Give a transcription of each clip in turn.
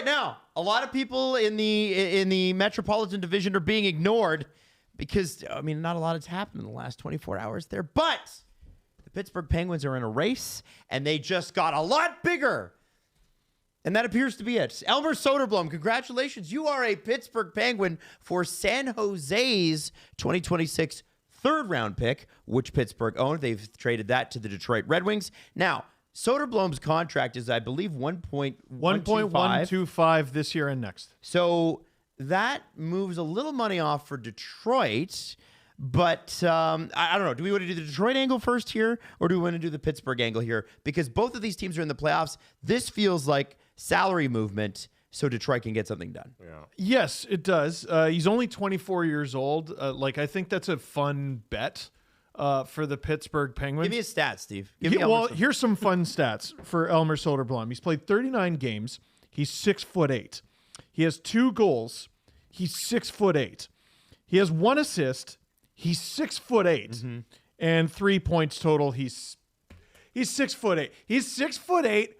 now, a lot of people in the Metropolitan Division are being ignored because, I mean, not a lot has happened in the last 24 hours there. But the Pittsburgh Penguins are in a race, and they just got a lot bigger. And that appears to be it. Elmer Soderblom, congratulations. You are a Pittsburgh Penguin for San Jose's 2026 third-round pick, which Pittsburgh owned. They've traded that to the Detroit Red Wings. Now, Soderblom's contract is, I believe, 1.125 this year and next. So that moves a little money off for Detroit. But I don't know. Do we want to do the Detroit angle first here, or do we want to do the Pittsburgh angle here? Because both of these teams are in the playoffs. This feels like salary movement so Detroit can get something done. Yeah. Yes, it does. He's only 24 years old. I think that's a fun bet for the Pittsburgh Penguins. Give me a stat, Steve. Here's some fun stats for Elmer Soderblom. He's played 39 games. He's 6'8". He has 2 goals. He's 6'8". He has 1 assist. He's 6'8", and 3 points total. He's 6'8". He's 6'8",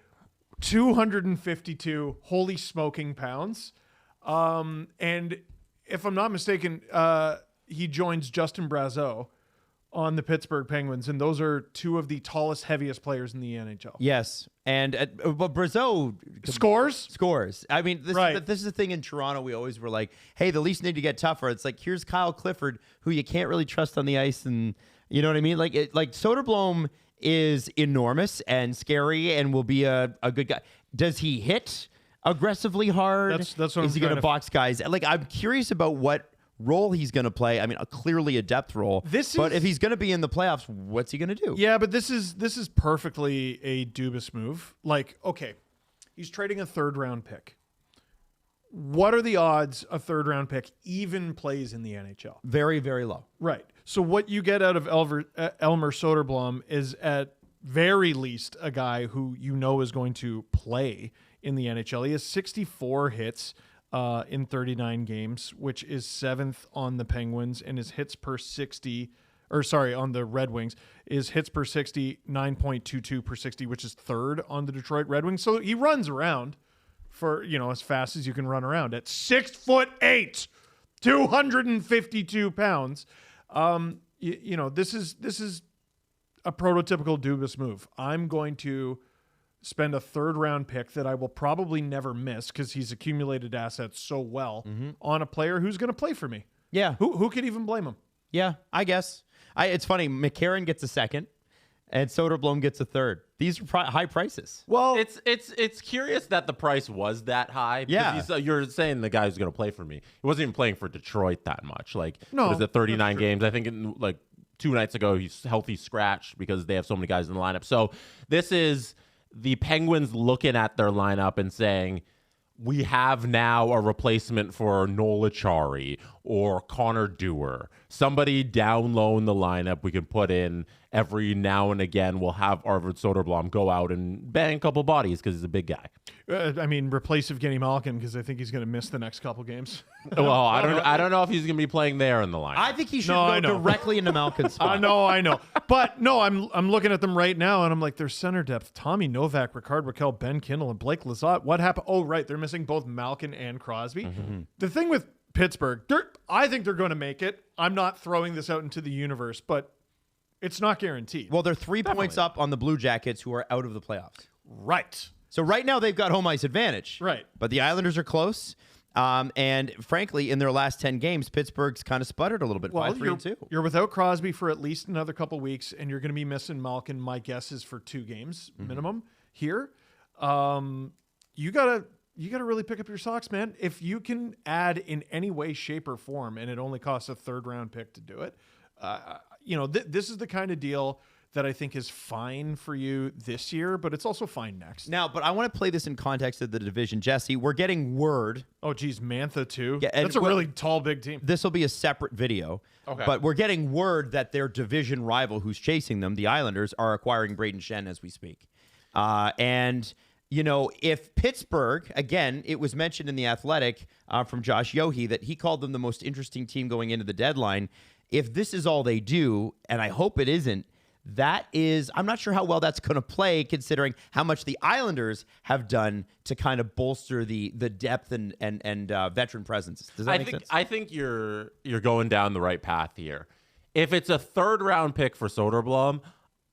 252 holy smoking pounds. And if I'm not mistaken, he joins Justin Brazeau on the Pittsburgh Penguins, and those are 2 of the tallest, heaviest players in the NHL. Yes, and but Brazeau scores. I mean, this is the thing in Toronto. We always were like, hey, the Leafs need to get tougher. It's like, here's Kyle Clifford, who you can't really trust on the ice, and you know what I mean. Like Soderblom is enormous and scary, and will be a good guy. Does he hit aggressively hard? That's what is he going to box guys? Like, I'm curious about what role he's going to play. I mean, clearly a depth role. But if he's going to be in the playoffs, what's he going to do? Yeah, but this is perfectly a Dubas move. Like, okay, he's trading a third-round pick. What are the odds a third-round pick even plays in the NHL? Very, very low. Right. So what you get out of Elmer Soderblom is at very least a guy who you know is going to play in the NHL. He has 64 hits in 39 games, which is 7th on the Penguins, and his hits per 60, on the Red Wings, is hits per 60, 9.22 per 60, which is 3rd on the Detroit Red Wings. So he runs around for, as fast as you can run around at 6'8", 252 pounds. This is a prototypical Dubas move. I'm going to spend a third-round pick that I will probably never miss because he's accumulated assets so well on a player who's going to play for me. Yeah. Who could even blame him? Yeah, I guess. It's funny. McCarron gets a second, and Soderblom gets a third. These are high prices. Well, it's curious that the price was that high. Yeah. You're saying the guy who's going to play for me. He wasn't even playing for Detroit that much. No, was it 39 games? I think 2 nights ago he's healthy scratched because they have so many guys in the lineup. So this is the Penguins looking at their lineup and saying, we have now a replacement for Nola Chari or Connor Dewar. Somebody down low in the lineup we can put in every now and again. We'll have Arvid Soderblom go out and bang a couple bodies because he's a big guy. Replace Evgeny Malkin because I think he's going to miss the next couple games. Well, I don't know if he's going to be playing there in the lineup. I think he should go directly into Malkin's spot. I know. But no, I'm looking at them right now, and I'm like, there's center depth. Tommy Novak, Ricard Raquel, Ben Kindle, and Blake Lizotte. What happened? Oh, right. They're missing both Malkin and Crosby. Mm-hmm. The thing with Pittsburgh, I think they're going to make it. I'm not throwing this out into the universe, but it's not guaranteed. Well, they're 3 points up on the Blue Jackets, who are out of the playoffs. Right. So right now they've got home ice advantage. Right. But the Islanders are close. And frankly, in their last 10 games, Pittsburgh's kind of sputtered a little bit. 5-3-2. You're without Crosby for at least another couple weeks, and you're going to be missing Malkin. My guess is for 2 games minimum here. You gotta really pick up your socks, man. If you can add in any way, shape, or form, and it only costs a third-round pick to do it, this is the kind of deal that I think is fine for you this year, but it's also fine next. Now, but I want to play this in context of the division. Jesse, we're getting word. Oh, geez, Mantha too? Yeah, that's a really tall, big team. This will be a separate video. Okay. But we're getting word that their division rival who's chasing them, the Islanders, are acquiring Braden Shen as we speak. If Pittsburgh, again, it was mentioned in The Athletic from Josh Yohe that he called them the most interesting team going into the deadline. If this is all they do, and I hope it isn't, That is, I'm not sure how well that's going to play, considering how much the Islanders have done to kind of bolster the depth and veteran presence. Does that make sense? I think you're going down the right path here. If it's a 3rd round pick for Soderblom,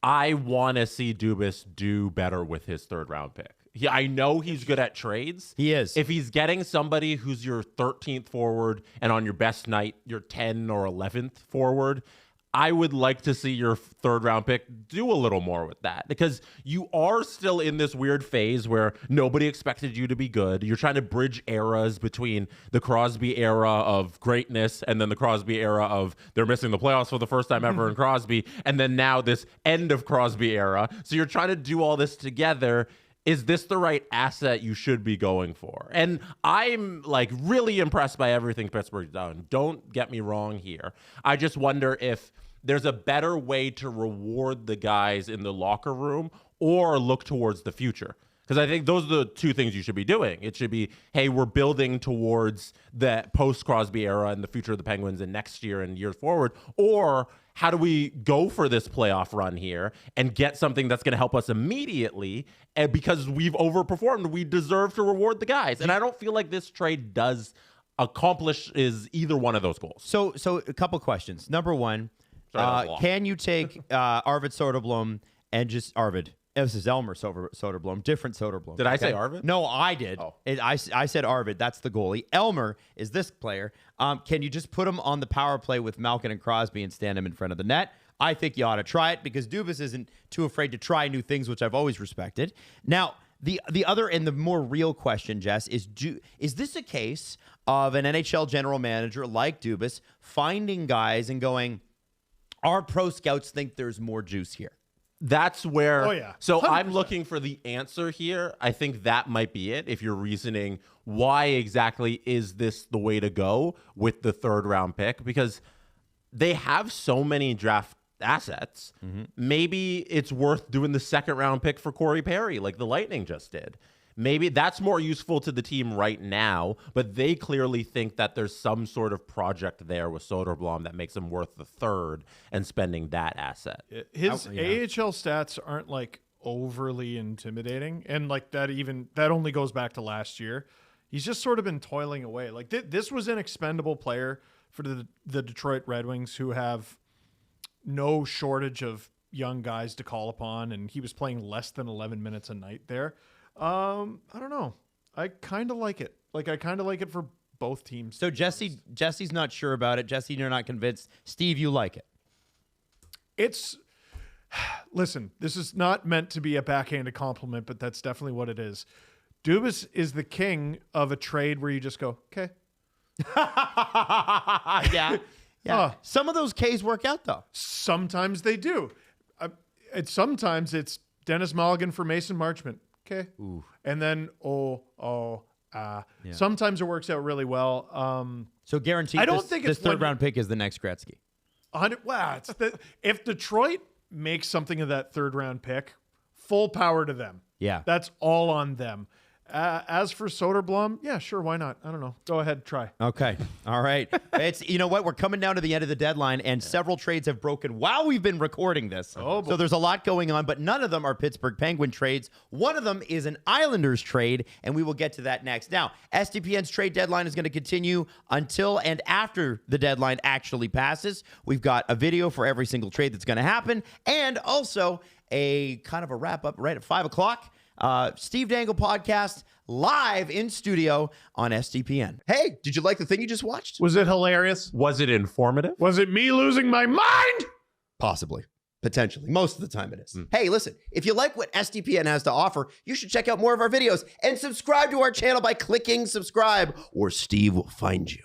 I want to see Dubas do better with his 3rd round pick. I know he's good at trades. He is. If he's getting somebody who's your 13th forward and on your best night, your 10th or 11th forward, I would like to see your 3rd round pick do a little more with that, because you are still in this weird phase where nobody expected you to be good. You're trying to bridge eras between the Crosby era of greatness and then the Crosby era of they're missing the playoffs for the first time ever in Crosby, and then now this end of Crosby era. So you're trying to do all this together. Is this the right asset you should be going for? And I'm like really impressed by everything Pittsburgh's done. Don't get me wrong here. I just wonder if there's a better way to reward the guys in the locker room or look towards the future. Because I think those are the two things you should be doing. It should be, hey, we're building towards the post-Crosby era and the future of the Penguins in next year and years forward. Or how do we go for this playoff run here and get something that's going to help us immediately? And because we've overperformed, we deserve to reward the guys. And I don't feel like this trade does accomplish either one of those goals. So a couple questions. Number one, can you take Arvid Soderblom and just Arvid? This is Elmer Soderblom, different Soderblom. Did I say Arvid? No, I did. Oh. I said Arvid. That's the goalie. Elmer is this player. Can you just put him on the power play with Malkin and Crosby and stand him in front of the net? I think you ought to try it, because Dubas isn't too afraid to try new things, which I've always respected. Now, the other and the more real question, Jess, is this a case of an NHL general manager like Dubas finding guys and going, our pro scouts think there's more juice here? That's where. Oh, yeah. 100%. So I'm looking for the answer here. I think that might be it. If you're reasoning, why exactly is this the way to go with the 3rd round pick? Because they have so many draft assets. Mm-hmm. Maybe it's worth doing the 2nd round pick for Corey Perry, like the Lightning just did. Maybe that's more useful to the team right now, but they clearly think that there's some sort of project there with Soderblom that makes him worth the 3rd and spending that asset. His AHL stats aren't like overly intimidating, and like that only goes back to last year. He's just sort of been toiling away. Like this was an expendable player for the Detroit Red Wings, who have no shortage of young guys to call upon, and he was playing less than 11 minutes a night there. I don't know. I kind of like it. Like, I kind of like it for both teams. So Jesse's not sure about it. Jesse, you're not convinced. Steve, you like it. Listen, this is not meant to be a backhanded compliment, but that's definitely what it is. Dubas is the king of a trade where you just go, okay. Yeah. Some of those Ks work out, though. Sometimes they do. Sometimes it's Dennis Mulligan for Mason Marchment. Okay. Ooh. And then, sometimes it works out really well. So guaranteed, I don't think this 3rd round pick is the next Gretzky. 100. Wow. If Detroit makes something of that 3rd round pick, full power to them. Yeah. That's all on them. As for Soderblom, yeah, sure, why not? I don't know. Go ahead, try. Okay. All right. You know what? We're coming down to the end of the deadline, and several trades have broken while we've been recording this. Oh, boy. So there's a lot going on, but none of them are Pittsburgh Penguin trades. One of them is an Islanders trade, and we will get to that next. Now, SDPN's trade deadline is going to continue until and after the deadline actually passes. We've got a video for every single trade that's going to happen, and also a kind of a wrap-up right at 5 o'clock. Steve Dangle podcast live in studio on SDPN. Hey, did you like the thing you just watched? Was it hilarious? Was it informative? Was it me losing my mind? Possibly. Potentially. Most of the time it is. Hey, listen, if you like what SDPN has to offer, you should check out more of our videos and subscribe to our channel by clicking subscribe, or Steve will find you.